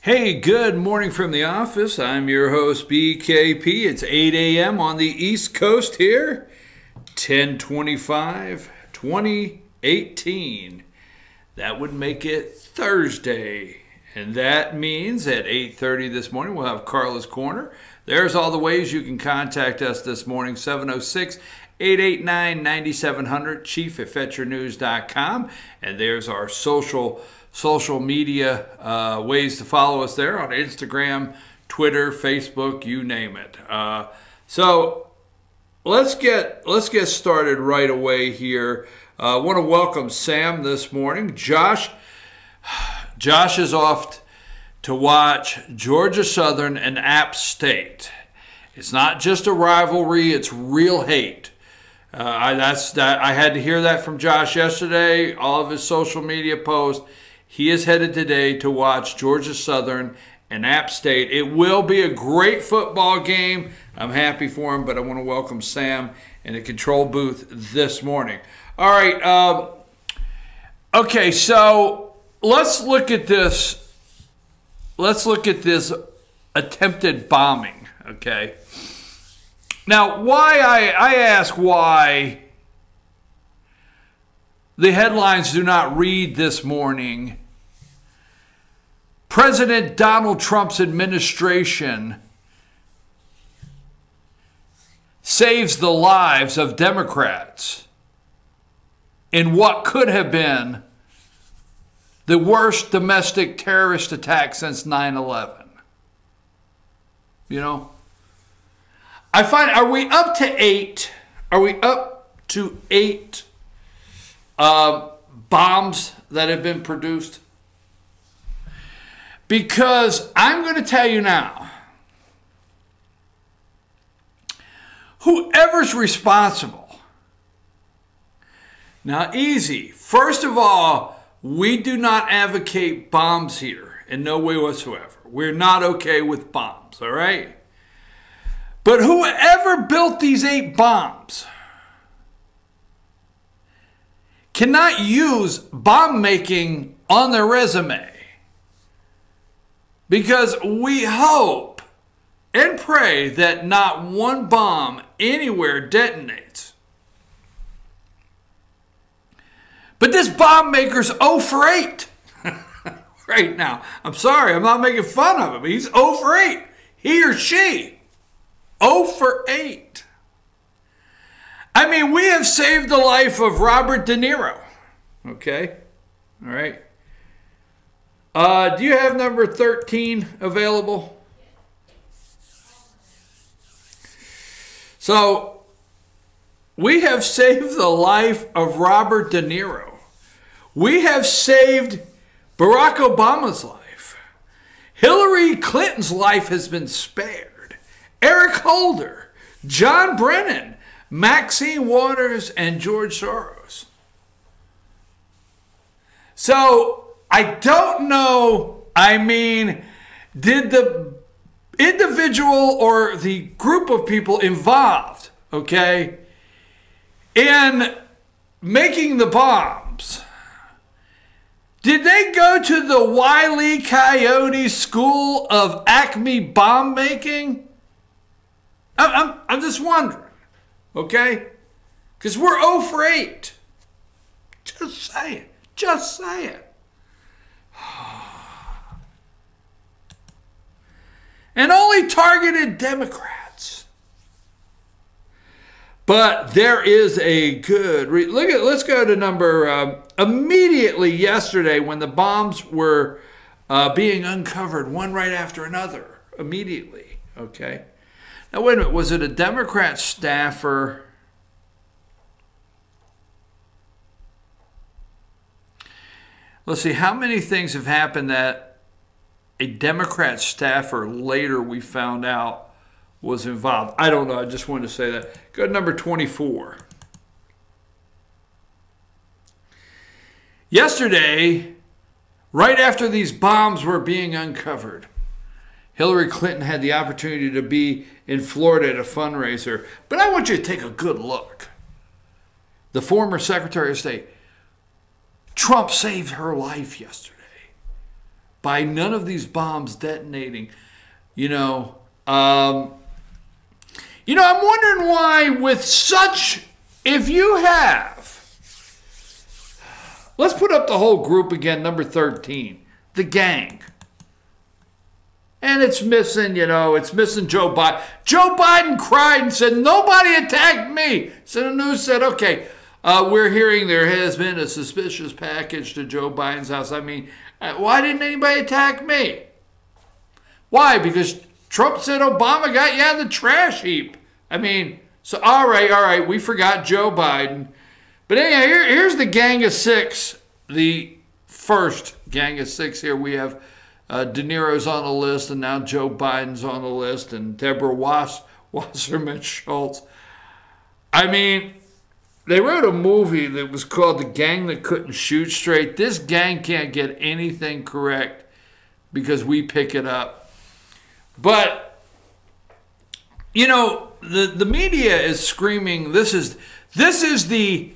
Hey, good morning from the office. I'm your host, BKP. It's 8 a.m. on the East Coast here, 10/25/2018. That would make it Thursday. And that means at 8:30 this morning, we'll have Carla's Corner. There's all the ways you can contact us this morning, 706-889-9700, chief@fetchernews.com. And there's our social media ways to follow us there on Instagram, Twitter, Facebook, you name it. So let's get started right away here. I want to welcome Sam this morning. Josh is off to watch Georgia Southern and App State. It's not just a rivalry; it's real hate. I had to hear that from Josh yesterday. All of his social media posts. He is headed today to watch Georgia Southern and App State. It will be a great football game. I'm happy for him, but I want to welcome Sam in the control booth this morning. All right. Okay, so let's look at this. Let's look at this attempted bombing, okay? Now, why I ask why the headlines do not read this morning, President Donald Trump's administration saves the lives of Democrats in what could have been the worst domestic terrorist attack since 9/11. You know? I find, are we up to 8? Are we up to 8 bombs that have been produced? Because I'm going to tell you now, whoever's responsible, now easy, first of all, we do not advocate bombs here in no way whatsoever. We're not okay with bombs, all right? But whoever built these 8 bombs cannot use bomb making on their resume. Because we hope and pray that not one bomb anywhere detonates. But this bomb maker's 0 for 8 right now. I'm sorry, I'm not making fun of him. He's 0 for 8. He or she, 0 for 8. I mean, we have saved the life of Robert De Niro. Okay? All right? Do you have number 13 available? So, we have saved the life of Robert De Niro. We have saved Barack Obama's life. Hillary Clinton's life has been spared. Eric Holder, John Brennan, Maxine Waters, and George Soros. So, I don't know, I mean, did the individual or the group of people involved, okay, in making the bombs, did they go to the Wile E. Coyote School of Acme Bomb Making? I'm just wondering, okay? Because we're 0 for 8. Just saying, just saying. And only targeted Democrats. But there is a good let's go to number immediately yesterday when the bombs were being uncovered one right after another immediately. Okay. Now wait a minute, was it a Democrat staffer? Let's see, how many things have happened that a Democrat staffer later we found out was involved? I don't know. I just wanted to say that. Go to number 24. Yesterday, right after these bombs were being uncovered, Hillary Clinton had the opportunity to be in Florida at a fundraiser. But I want you to take a good look. The former Secretary of State, Trump saved her life yesterday. by none of these bombs detonating. I'm wondering why with such, if you have, let's put up the whole group again, number 13, the gang. And it's missing, it's missing Joe Biden. Joe Biden cried and said, nobody attacked me. So the news said, okay, we're hearing there has been a suspicious package to Joe Biden's house. I mean, why didn't anybody attack me? Why? Because Trump said Obama got you out of the trash heap. I mean, so all right, we forgot Joe Biden. But anyhow, here's the Gang of Six, the first Gang of Six here. We have De Niro's on the list, and now Joe Biden's on the list, and Deborah Wasserman Schultz. I mean, they wrote a movie that was called The Gang That Couldn't Shoot Straight. This gang can't get anything correct because we pick it up. But, the media is screaming, this is the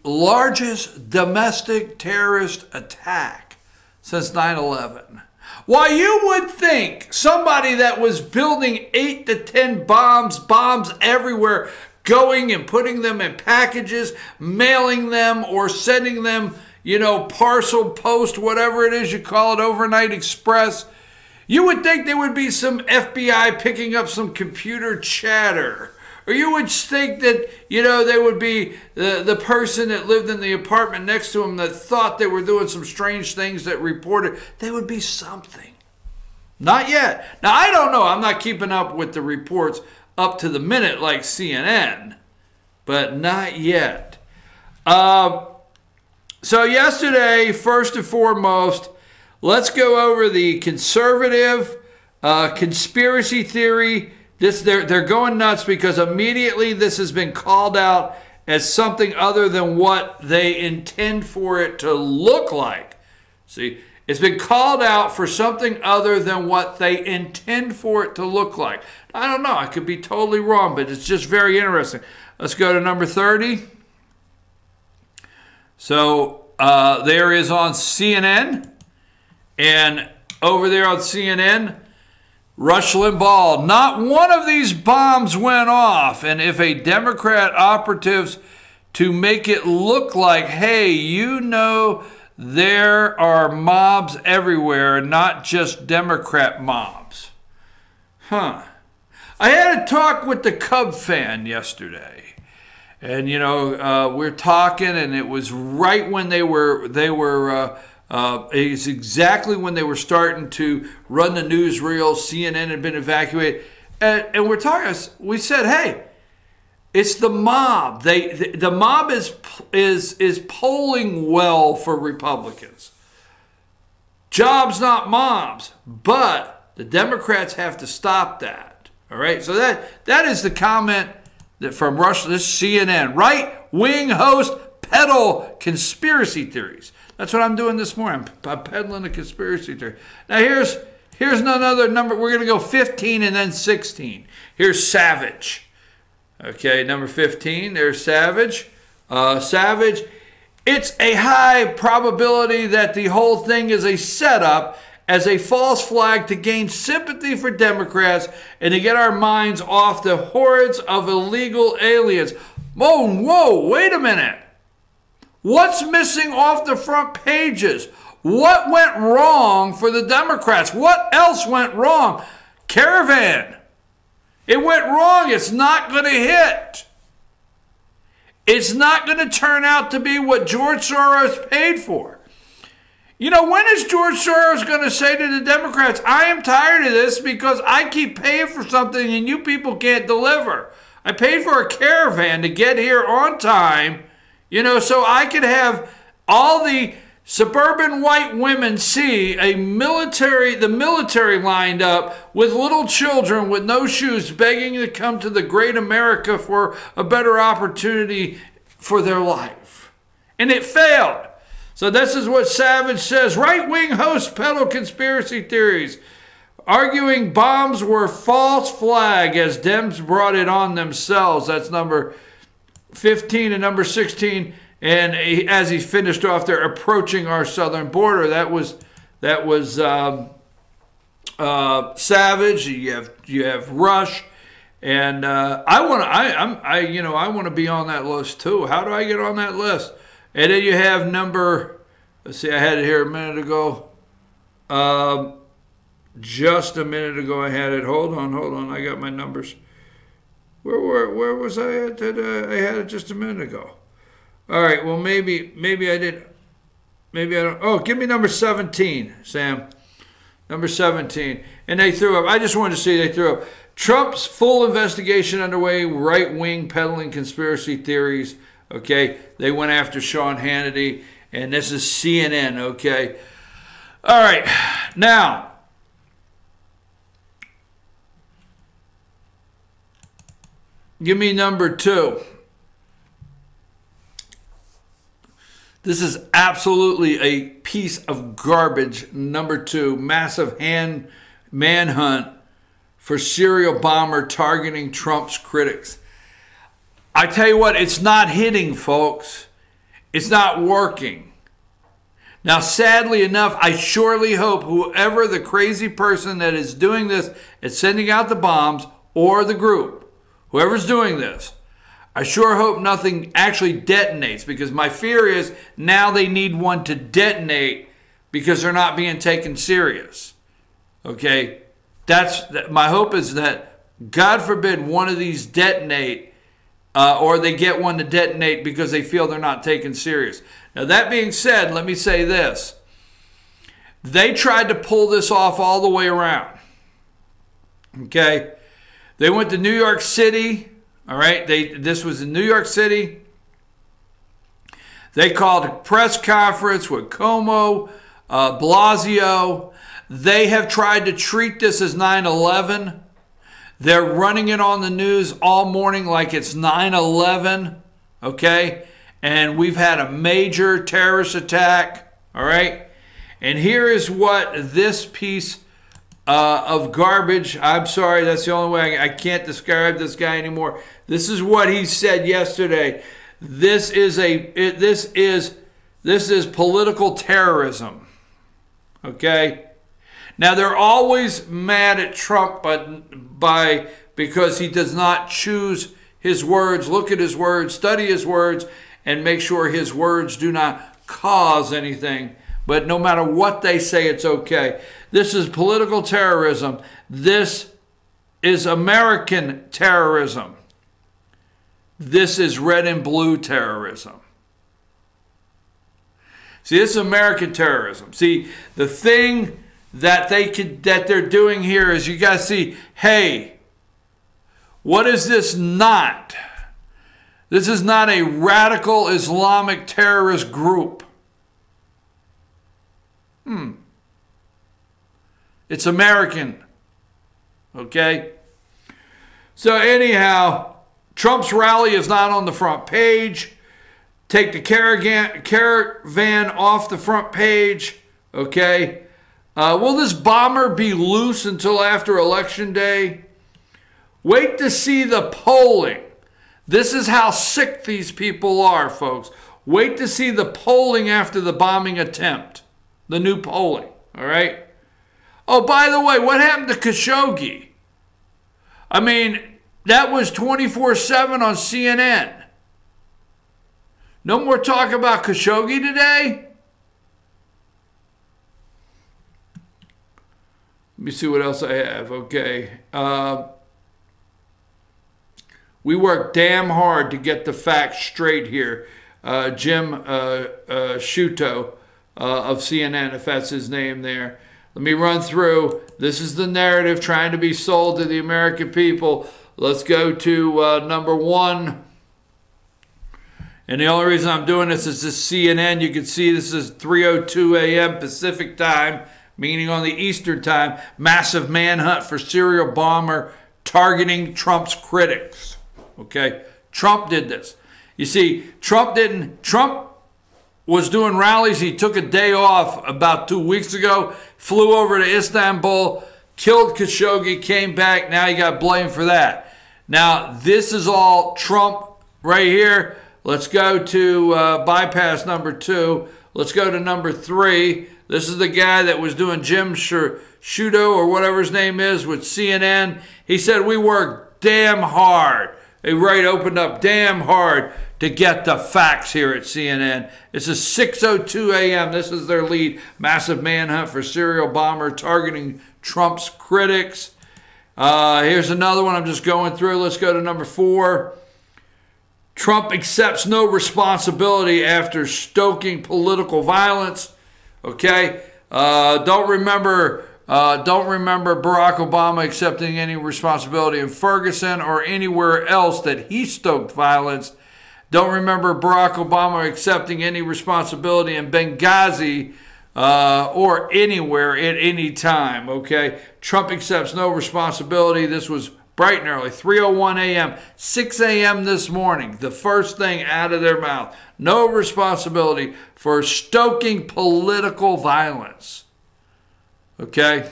largest domestic terrorist attack since 9/11. Why, you would think somebody that was building 8 to 10 bombs everywhere, going and putting them in packages, mailing them or sending them, parcel post, whatever it is you call it, overnight express. You would think there would be some FBI picking up some computer chatter. Or you would think that, there would be the person that lived in the apartment next to him that thought they were doing some strange things that reported. There would be something. Not yet. Now, I don't know. I'm not keeping up with the reports up to the minute like CNN. But not yet. So yesterday, first and foremost, let's go over the conservative conspiracy theory. They're going nuts because immediately this has been called out as something other than what they intend for it to look like. See, it's been called out for something other than what they intend for it to look like. I don't know. I could be totally wrong, but it's just very interesting. Let's go to number 30. So there is on CNN. And over there on CNN, Rush Limbaugh, not one of these bombs went off. And if a Democrat operatives to make it look like, hey, there are mobs everywhere, not just Democrat mobs. I had a talk with the Cub fan yesterday. And, we're talking, and it was right when it's exactly when they were starting to run the newsreel. CNN had been evacuated. And we're talking, we said, hey, it's the mob. The mob is polling well for Republicans. Jobs, not mobs. But the Democrats have to stop that. All right? So that is the comment that from Rush, this CNN. Right-wing host peddle conspiracy theories. That's what I'm doing this morning. I'm peddling a conspiracy theory. Now here's another number. We're going to go 15 and then 16. Here's Savage. Okay, number 15. There's Savage. Savage. It's a high probability that the whole thing is a setup as a false flag to gain sympathy for Democrats and to get our minds off the hordes of illegal aliens. Whoa, wait a minute. What's missing off the front pages? What went wrong for the Democrats? What else went wrong? Caravan. It went wrong. It's not going to hit. It's not going to turn out to be what George Soros paid for. When is George Soros going to say to the Democrats, I am tired of this because I keep paying for something and you people can't deliver. I paid for a caravan to get here on time, so I could have all the suburban white women see the military lined up with little children with no shoes begging to come to the great America for a better opportunity for their life. And it failed. So this is what Savage says. Right-wing hosts peddle conspiracy theories, arguing bombs were false flag as Dems brought it on themselves. That's number 15 and number 16. And as he finished off there, approaching our southern border, that was That was Savage. You have Rush, and I want to be on that list too. How do I get on that list? And then you have number. Let's see, I had it here a minute ago. Just a minute ago, I had it. Hold on. I got my numbers. Where was I at? I had it just a minute ago. All right. Well, maybe I did. Maybe I don't. Oh, give me number 17, Sam. Number 17. And they threw up. I just wanted to see they threw up. Trump's full investigation underway. Right-wing peddling conspiracy theories. Okay. They went after Sean Hannity. And this is CNN. Okay. All right. Now, give me number 2. This is absolutely a piece of garbage. Number 2, massive manhunt for serial bomber targeting Trump's critics. I tell you what, it's not hitting, folks. It's not working. Now, sadly enough, I surely hope whoever the crazy person that is doing this is sending out the bombs, or the group, whoever's doing this, I sure hope nothing actually detonates, because my fear is now they need one to detonate because they're not being taken serious. Okay? My hope is that, God forbid, one of these detonate, or they get one to detonate because they feel they're not taken serious. Now, that being said, let me say this. They tried to pull this off all the way around. Okay? They went to New York City. All right? This was in New York City. They called a press conference with Cuomo, Blasio. They have tried to treat this as 9/11. They're running it on the news all morning like it's 9/11, okay? And we've had a major terrorist attack, all right? And here is what this piece of garbage, I'm sorry, that's the only way I can't describe this guy anymore. This is what he said yesterday. This is political terrorism, okay? Now, they're always mad at Trump because he does not choose his words, look at his words, study his words, and make sure his words do not cause anything. But no matter what they say, it's okay. This is political terrorism. This is American terrorism. This is red and blue terrorism. See, this is American terrorism. See, the thing that they're doing here is, you guys see, hey, what is this not? This is not a radical Islamic terrorist group. It's American. Okay? So anyhow, Trump's rally is not on the front page. Take the caravan off the front page. Okay? Will this bomber be loose until after Election Day? Wait to see the polling. This is how sick these people are, folks. Wait to see the polling after the bombing attempt. The new polling, all right? Oh, by the way, what happened to Khashoggi? I mean, that was 24/7 on CNN. No more talk about Khashoggi today? Let me see what else I have. Okay. We work damn hard to get the facts straight here. Jim Sciutto of CNN, if that's his name there. Let me run through. This is the narrative trying to be sold to the American people. Let's go to number 1. And the only reason I'm doing this is this CNN. You can see this is 3:02 a.m. Pacific time, meaning on the Eastern time. Massive manhunt for serial bomber targeting Trump's critics. Okay? Trump did this. You see, Trump was doing rallies. He took a day off about 2 weeks ago, flew over to Istanbul, killed Khashoggi, came back. Now he got blamed for that. Now, this is all Trump right here. Let's go to bypass number 2. Let's go to number 3. This is the guy that was doing Jim Sciutto or whatever his name is with CNN. He said, we work damn hard. He opened up damn hard to get the facts here at CNN. It's a 6:02 a.m. This is their lead. Massive manhunt for serial bomber targeting Trump's critics. Here's another one I'm just going through. Let's go to number 4. Trump accepts no responsibility after stoking political violence. Okay, don't remember Barack Obama accepting any responsibility in Ferguson or anywhere else that he stoked violence. Don't remember Barack Obama accepting any responsibility in Benghazi or anywhere at any time. Okay, Trump accepts no responsibility. This was bright and early, 3:01 a.m., 6 a.m. this morning, the first thing out of their mouth. No responsibility for stoking political violence. Okay?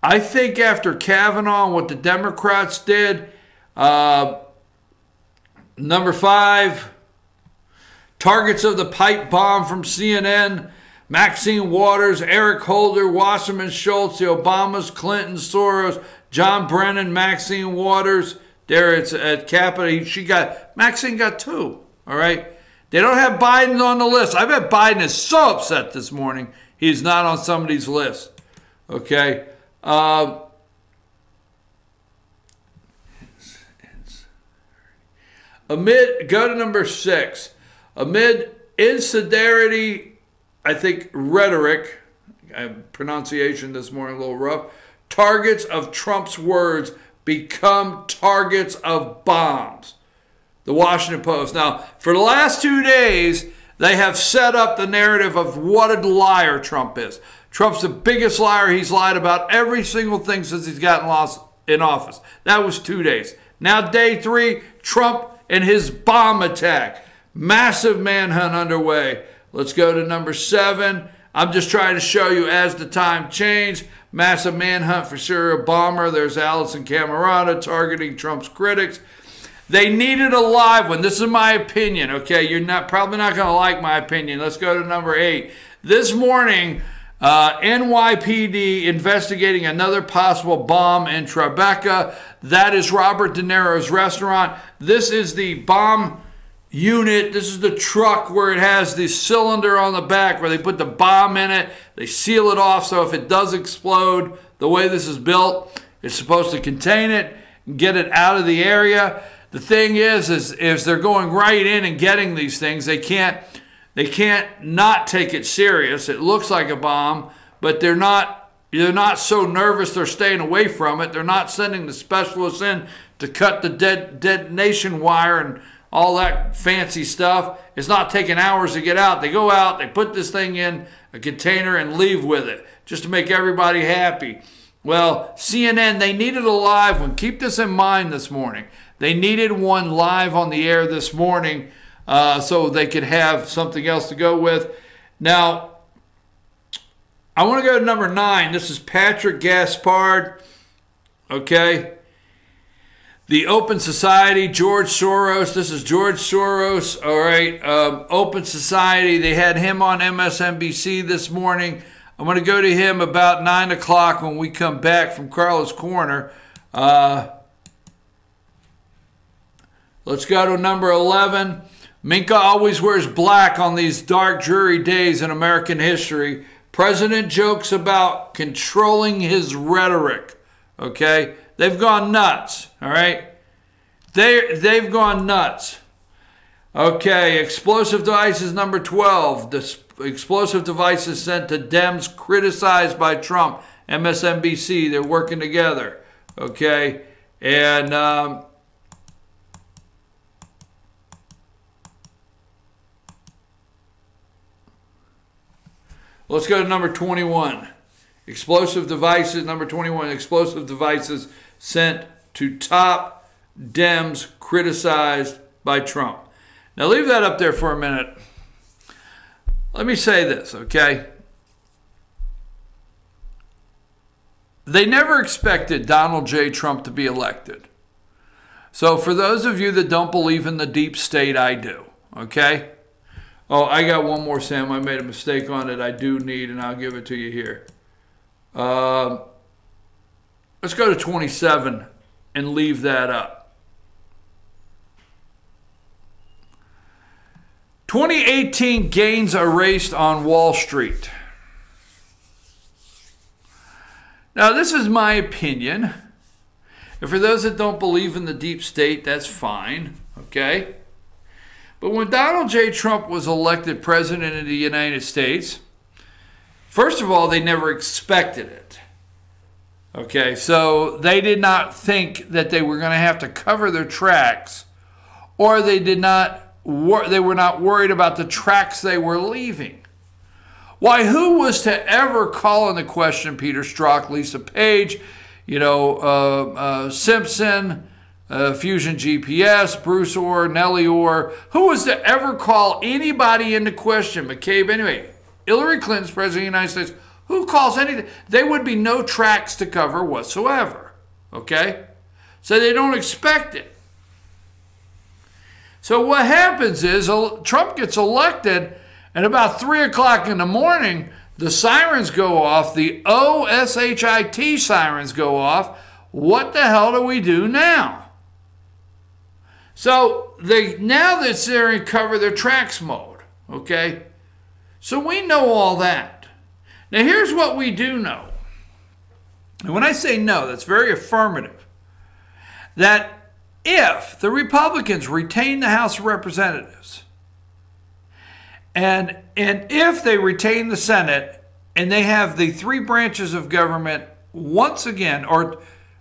I think after Kavanaugh and what the Democrats did, number 5, targets of the pipe bomb from CNN, Maxine Waters, Eric Holder, Wasserman Schultz, the Obamas, Clinton, Soros, John Brennan, Maxine Waters. There it's at Capitol. Maxine got 2. All right. They don't have Biden on the list. I bet Biden is so upset this morning he's not on somebody's list. Okay. Go to number 6. Amid incendiary, I think, rhetoric, pronunciation this morning a little rough, targets of Trump's words become targets of bombs. The Washington Post. Now, for the last 2 days, they have set up the narrative of what a liar Trump is. Trump's the biggest liar. He's lied about every single thing since he's gotten lost in office. That was 2 days. Now, day 3, Trump and his bomb attack. Massive manhunt underway. Let's go to number 7. I'm just trying to show you as the time changed. Massive manhunt for serial bomber. There's Allison Camerata targeting Trump's critics. They needed a live one. This is my opinion, okay? You're probably not going to like my opinion. Let's go to number 8. This morning, NYPD investigating another possible bomb in Tribeca. That is Robert De Niro's restaurant. This is the bomb unit. This is the truck where it has the cylinder on the back where they put the bomb in it. They seal it off so if it does explode, the way this is built, it's supposed to contain it and get it out of the area. The thing is they're going right in and getting these things. They can't not take it serious. It looks like a bomb, but they're not so nervous they're staying away from it. They're not sending the specialists in to cut the detonation wire and all that fancy stuff. It's not taking hours to get out. They go out, they put this thing in a container and leave with it just to make everybody happy. Well, CNN, they needed a live one. Keep this in mind this morning. They needed one live on the air this morning so they could have something else to go with. Now, I want to go to number 9. This is Patrick Gaspard. Okay. The Open Society, George Soros. This is George Soros. All right. Open Society. They had him on MSNBC this morning. I'm going to go to him about 9 o'clock when we come back from Carla's Corner. Let's go to number 11. Minka always wears black on these dark, dreary days in American history. President jokes about controlling his rhetoric. Okay? They've gone nuts. All right? They've gone nuts. Okay, explosive devices number 12. The explosive devices sent to Dems criticized by Trump. MSNBC, they're working together. Okay? And let's go to number 21. Explosive devices, number 21, explosive devices sent to top Dems criticized by Trump. Now leave that up there for a minute. Let me say this, okay? They never expected Donald J. Trump to be elected. So for those of you that don't believe in the deep state, I do, okay? Oh, I got one more, Sam. I made a mistake on it. I do need, and I'll give it to you here. Let's go to 27 and leave that up. 2018 gains erased on Wall Street. Now, this is my opinion. And for those that don't believe in the deep state, that's fine, okay? But when Donald J. Trump was elected president of the United States, first of all, they never expected it. Okay, so they did not think that they were going to have to cover their tracks, or they were not worried about the tracks they were leaving. Why, who was to ever call into question Peter Strzok, Lisa Page, Simpson, Fusion GPS, Bruce Orr, Nellie Orr? Who was to ever call anybody into question? McCabe, anyway. Hillary Clinton's president of the United States. Who calls anything? There would be no tracks to cover whatsoever. Okay? So they don't expect it. So what happens is Trump gets elected, and about 3 o'clock in the morning, the sirens go off. The OSHIT sirens go off. What the hell do we do now? So now they're in cover their tracks mode. Okay? So we know all that. Now here's what we do know. And when I say no, that's very affirmative. That if the Republicans retain the House of Representatives, and if they retain the Senate, and they have the three branches of government once again, or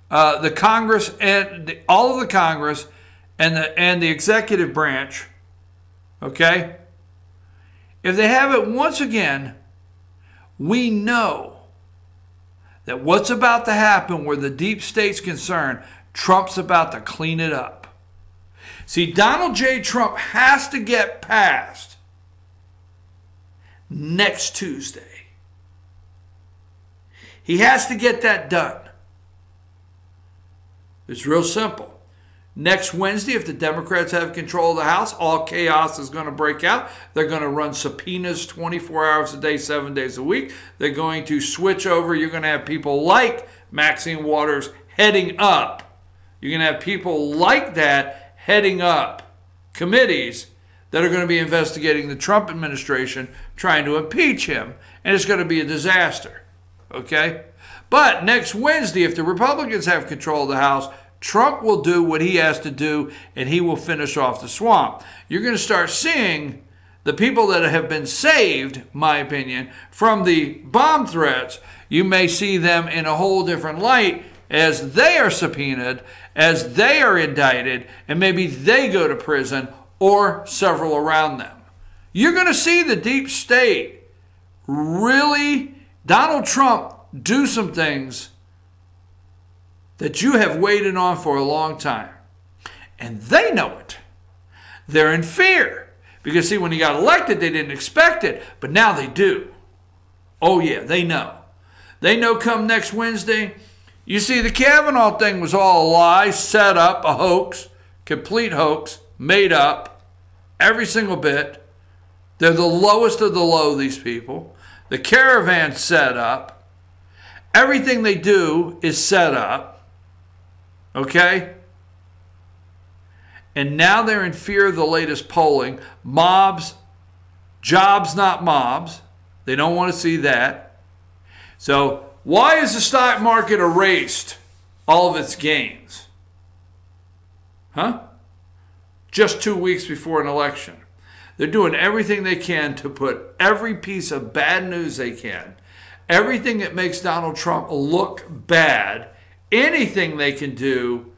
the Congress and all of the Congress and the executive branch, okay? If they have it once again, we know that what's about to happen where the deep state's concerned, Trump's about to clean it up. See, Donald J. Trump has to get past next Tuesday. He has to get that done. It's real simple. Next Wednesday, if the Democrats have control of the House, all chaos is going to break out. They're going to run subpoenas 24 hours a day, 7 days a week. They're going to switch over. You're going to have people like Maxine Waters heading up. You're going to have people like that heading up committees that are going to be investigating the Trump administration, trying to impeach him. And it's going to be a disaster. Okay? But next Wednesday, if the Republicans have control of the House, Trump will do what he has to do, and he will finish off the swamp. You're going to start seeing the people that have been saved, my opinion, from the bomb threats. You may see them in a whole different light as they are subpoenaed, as they are indicted, and maybe they go to prison or several around them. You're going to see the deep state really, Donald Trump, do some things that you have waited on for a long time. And they know it. They're in fear. Because, see, when he got elected, they didn't expect it. But now they do. Oh, yeah, they know. They know come next Wednesday. You see, the Kavanaugh thing was all a lie, set up, a hoax, complete hoax, made up, every single bit. They're the lowest of the low, these people. The caravan set up. Everything they do is set up. Okay? And now they're in fear of the latest polling. Mobs, jobs, not mobs. They don't want to see that. So why is the stock market erased all of its gains? Huh? Just 2 weeks before an election. They're doing everything they can to put every piece of bad news they can, everything that makes Donald Trump look bad, anything they can do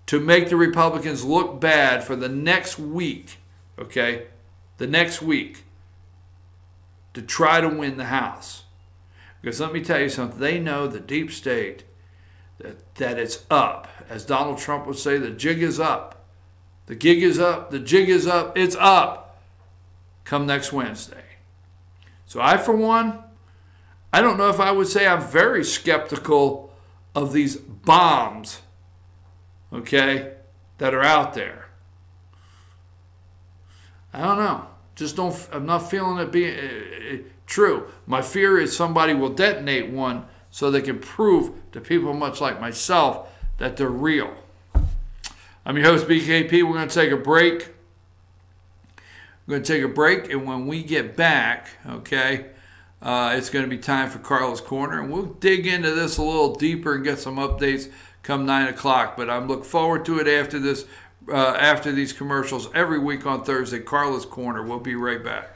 to make the Republicans look bad for the next week, okay? The next week, to try to win the House. Because let me tell you something, they know the deep state, that it's up. As Donald Trump would say, the jig is up. The gig is up, the jig is up, it's up come next Wednesday. So I, for one, I don't know if I would say I'm very skeptical of these bombs, okay, that are out there. I don't know. I'm not feeling it being true. My fear is somebody will detonate one so they can prove to people much like myself that they're real. I'm your host, BKP. We're going to take a break. We're going to take a break, and when we get back, okay, it's going to be time for Carla's Corner, and we'll dig into this a little deeper and get some updates come 9 o'clock. But I'm looking forward to it after this, after these commercials every week on Thursday. Carla's Corner. We'll be right back.